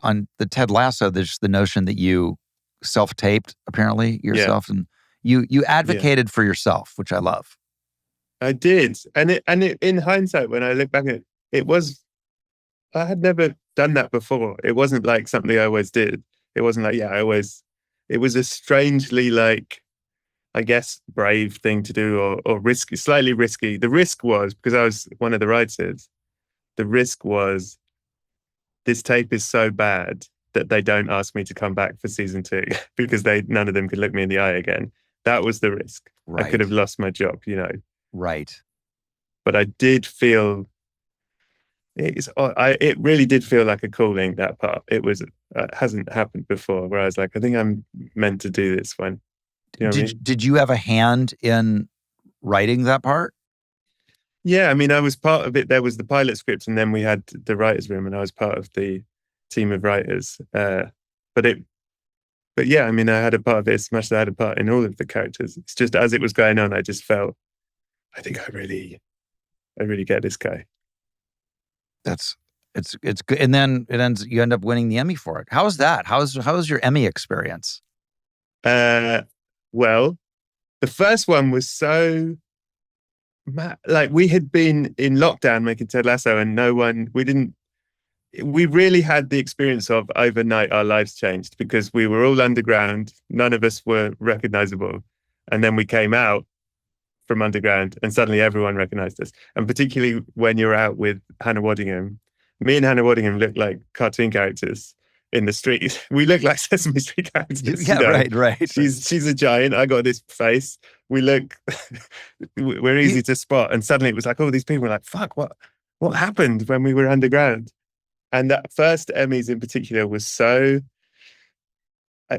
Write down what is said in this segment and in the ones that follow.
on the Ted Lasso, there's the notion that you self-taped apparently yourself, and you advocated for yourself, which I love. I did, and it in hindsight, when I look back at it, I had never done that before. It wasn't like something I always did. It wasn't like it was a strangely, like, I guess, brave thing to do, or risky, slightly risky. The risk was, because I was one of the writers, the risk was this tape is so bad that they don't ask me to come back for season 2 because none of them could look me in the eye again. That was the risk. Right. I could have lost my job, Right. But I did feel it really did feel like a calling, that part. It was hasn't happened before, where I was like, I think I'm meant to do this one. You know what I mean? Did you have a hand in writing that part? Yeah, I mean, I was part of it. There was the pilot script, and then we had the writer's room, and I was part of the team of writers. But yeah, I mean, I had a part of it as much as I had a part in all of the characters. It's just, as it was going on, I just felt, I think I really get this guy. It's good. And then you end up winning the Emmy for it. How was that? How was your Emmy experience? Well, the first one was so, like, we had been in lockdown making Ted Lasso, and we really had the experience of overnight our lives changed, because we were all underground. None of us were recognizable. And then we came out from underground and suddenly everyone recognized us. And particularly when you're out with Hannah Waddingham, me and Hannah Waddingham looked like cartoon characters in the street. We look like Sesame Street characters. Yeah, right. She's a giant. I got this face. We're easy to spot. And suddenly it was like, oh, these people were like, fuck, what happened when we were underground? And that first Emmys in particular was so,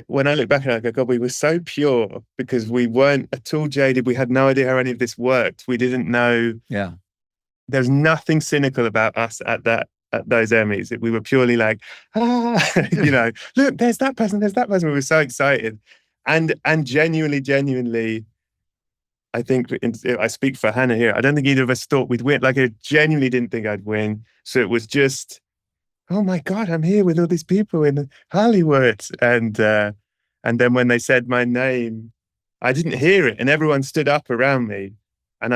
when I look back at it, I go, God, we were so pure, because we weren't at all jaded. We had no idea how any of this worked. We didn't know. Yeah. There's nothing cynical about us at those Emmys. We were purely like, look, there's that person. We were so excited. And genuinely, I think, I speak for Hannah here, I don't think either of us thought we'd win. Like, I genuinely didn't think I'd win. So it was just, oh my God, I'm here with all these people in Hollywood. And then when they said my name, I didn't hear it, and everyone stood up around me, and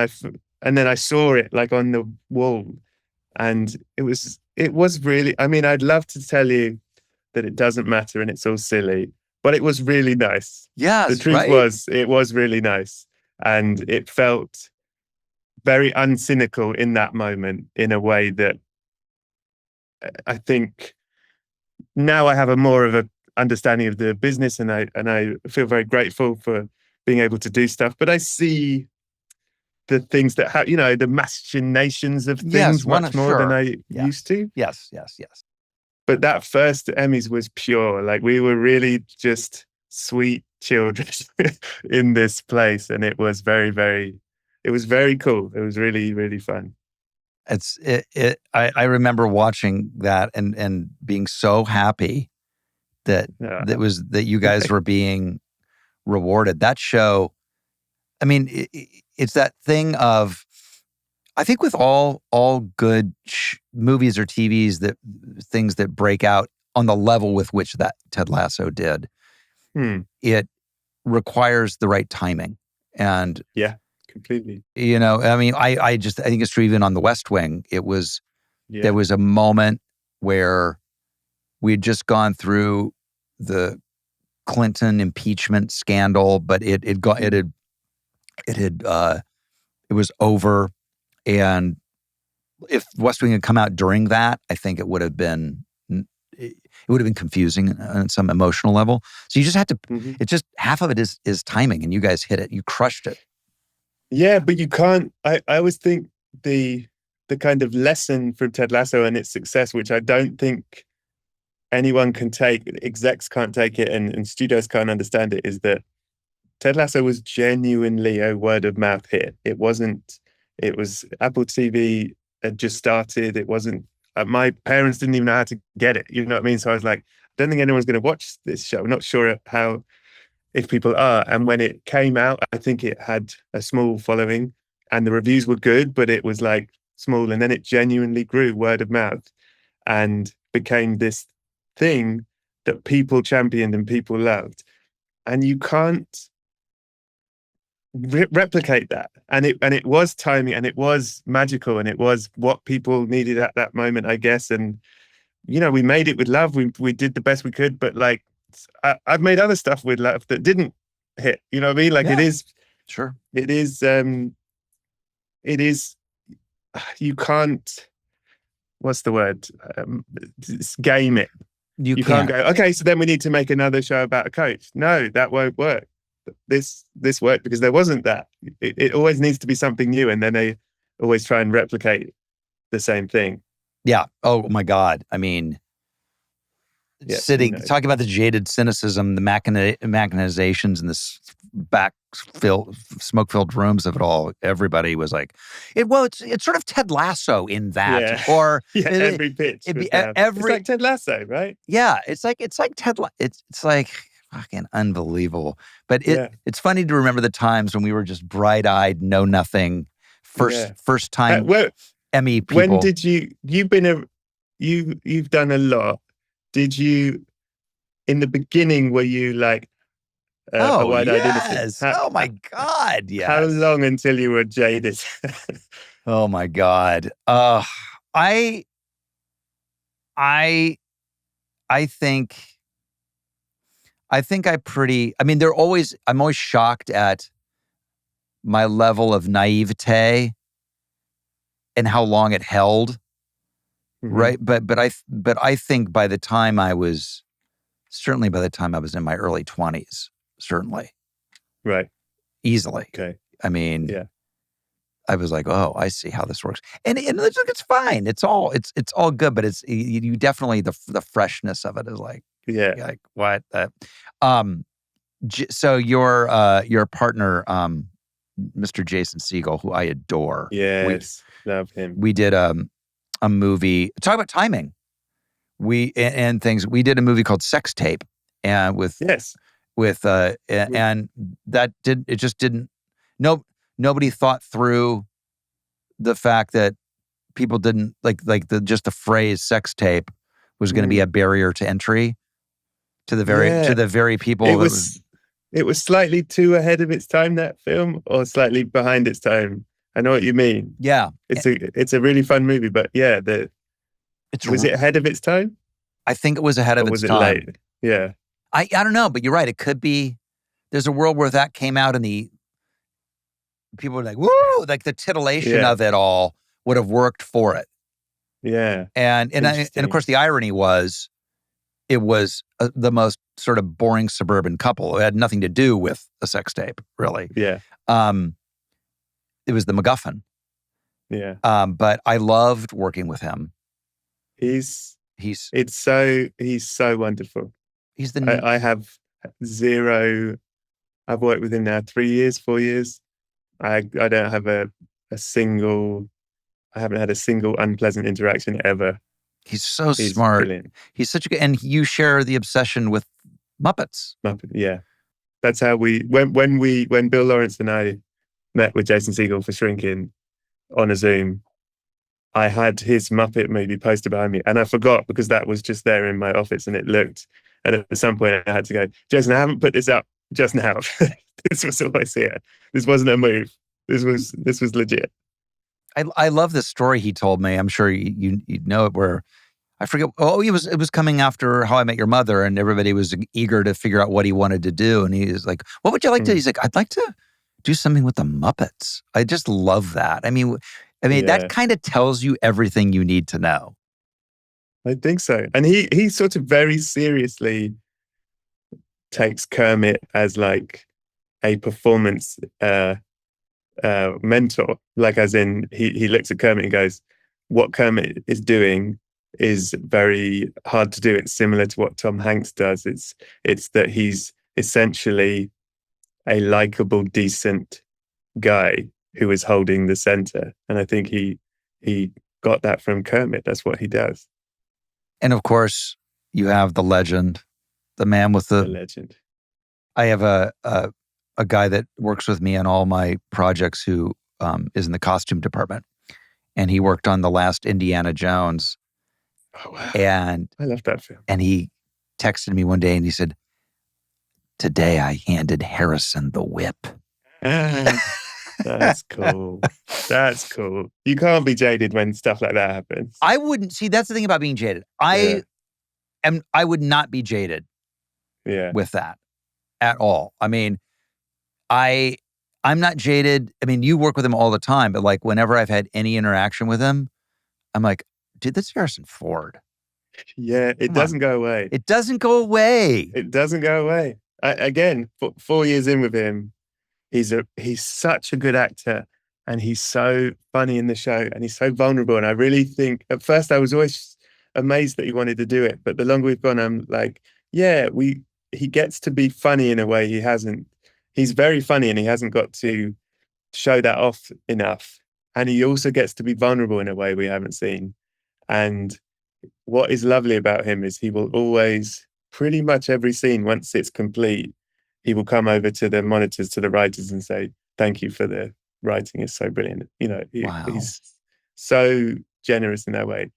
then I saw it, like, on the wall, and it was really, I mean, I'd love to tell you that it doesn't matter and it's all silly, but it was really nice. Yes, the truth was, it was really nice, and it felt very uncynical in that moment, in a way that I think now I have more of a understanding of the business, and I feel very grateful for being able to do stuff. But I see the things that the machinations of things much more than I used to. Yes. But that first Emmys was pure. Like, we were really just sweet children in this place, and it was very, very. It was very cool. It was really, really fun. I remember watching that and being so happy that you guys were being rewarded. That show, I mean, it's that thing of, I think with all good movies or TVs, that things that break out on the level with which that Ted Lasso did, it requires the right timing. And yeah. Completely. I mean, I think it's true even on The West Wing. It was, there was a moment where we had just gone through the Clinton impeachment scandal, but it was over. And if West Wing had come out during that, I think it would have been confusing on some emotional level. So you just had to, it's just, half of it is timing, and you guys hit it. You crushed it. Yeah, but you can't. I always think the kind of lesson from Ted Lasso and its success, which I don't think anyone can take, execs can't take it, and studios can't understand it, is that Ted Lasso was genuinely a word of mouth hit. It was Apple TV had just started. It wasn't, my parents didn't even know how to get it. You know what I mean? So I was like, I don't think anyone's going to watch this show. I'm not sure if people are. And when it came out, I think it had a small following, and the reviews were good, but it was like small. And then it genuinely grew word of mouth and became this thing that people championed and people loved, and you can't replicate that. And it was timing, and it was magical, and it was what people needed at that moment, I guess. And we made it with love. We did the best we could, but like I've made other stuff with love that didn't hit. You know what I mean? Like, Yeah. it is Sure. It is. You can't. What's the word? Game it. You can't go, okay, so then we need to make another show about a coach. No, that won't work. This worked because there wasn't that. It always needs to be something new, and then they always try and replicate the same thing. Yeah. Oh my God. I mean, talking about the jaded cynicism, the machinations, and this smoke-filled rooms of it all. Everybody was like, it's sort of Ted Lasso in that, or every pitch. It's like Ted Lasso, right? Yeah, it's like Ted. It's like fucking unbelievable. But it's funny to remember the times when we were just bright-eyed, know nothing, first time Emmy people. When did you've done a lot? Did you, in the beginning, were you like a wide-eyed innocent? Oh my God, yes. How long until you were jaded? Oh my God. I think I mean, I'm always shocked at my level of naivete and how long it held. Mm-hmm. Right. But I think by the time I was in my early 20s, certainly. Right. Easily. Okay. I mean, I was like, oh, I see how this works. And it's fine. It's all good, but it's you definitely the freshness of it is like, like what? So your partner, Mr. Jason Segel, who I adore. Yes, love him. We did a movie. Talk about timing. And things. We did a movie called Sex Tape, and and that didn't. Nobody thought through the fact that people didn't like the phrase sex tape was going to be a barrier to entry to the very people. It was slightly too ahead of its time, that film, or slightly behind its time. I know what you mean. Yeah. It's a really fun movie, but was it ahead of its time? I think it was ahead of its time. Was it late? Yeah. I don't know, but you're right. It could be. There's a world where that came out and people were like, woo, like the titillation of it all would have worked for it. Yeah. And of course the irony was it was the most sort of boring suburban couple. It had nothing to do with a sex tape, really. Yeah. It was the MacGuffin. Yeah. But I loved working with him. He's so wonderful. I have zero. I've worked with him now 3 years, 4 years. I don't have I haven't had a single unpleasant interaction ever. He's so smart. Brilliant. He's such a good, and you share the obsession with Muppets. Yeah. That's how when Bill Lawrence and I met with Jason Segel for Shrinking on a Zoom, I had his Muppet movie poster behind me, and I forgot because that was just there in my office, and it looked. And at some point, I had to go, Jason, I haven't put this up just now. This was always here. This wasn't a move. This was legit. I love this story he told me. I'm sure you know it. Where I forget. Oh, it was coming after How I Met Your Mother, and everybody was eager to figure out what he wanted to do. And he was like, "What would you like to?" He's like, "I'd like to do something with the Muppets." I just love that. I mean, that kind of tells you everything you need to know. I think so. And he sort of very seriously takes Kermit as like a performance mentor. Like, as in, he looks at Kermit and goes, what Kermit is doing is very hard to do. It's similar to what Tom Hanks does. It's that he's essentially a likable, decent guy who is holding the center. And I think he got that from Kermit. That's what he does. And of course, you have the legend, the man with the legend. I have a guy that works with me on all my projects who is in the costume department, and he worked on the last Indiana Jones. Oh wow! And I love that film. And he texted me one day and he said, "Today I handed Harrison the whip." That's cool. That's cool. You can't be jaded when stuff like that happens. I wouldn't. See, that's the thing about being jaded. I would not be jaded with that at all. I mean, I'm not jaded. I mean, you work with him all the time, but like whenever I've had any interaction with him, I'm like, dude, that's Harrison Ford. Yeah, it doesn't go away. It doesn't go away. It doesn't go away. Again, 4 years in with him, he's such a good actor, and he's so funny in the show, and he's so vulnerable. And I really think at first I was always amazed that he wanted to do it, but the longer we've gone, I'm like, yeah, he gets to be funny in a way he hasn't. He's very funny, and he hasn't got to show that off enough. And he also gets to be vulnerable in a way we haven't seen. And what is lovely about him is he will always, pretty much every scene, once it's complete, he will come over to the monitors, to the writers, and say, "Thank you for the writing. It's so brilliant." You know, he's so generous in that way.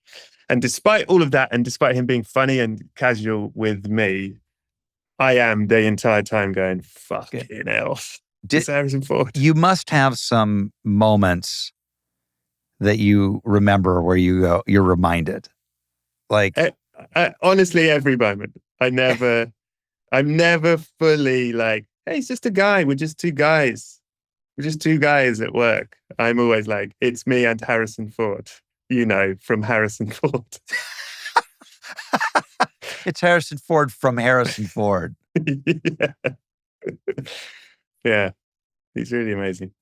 And despite all of that, and despite him being funny and casual with me, I am the entire time going, "Fucking hell." It's Harrison Ford. You must have some moments that you remember where you go, you're reminded. Like, honestly, every moment. I'm never fully like, "Hey, he's just a guy. We're just two guys. We're just two guys at work." I'm always like, "It's me and Harrison Ford, you know, from Harrison Ford." It's Harrison Ford from Harrison Ford. Yeah. He's really amazing.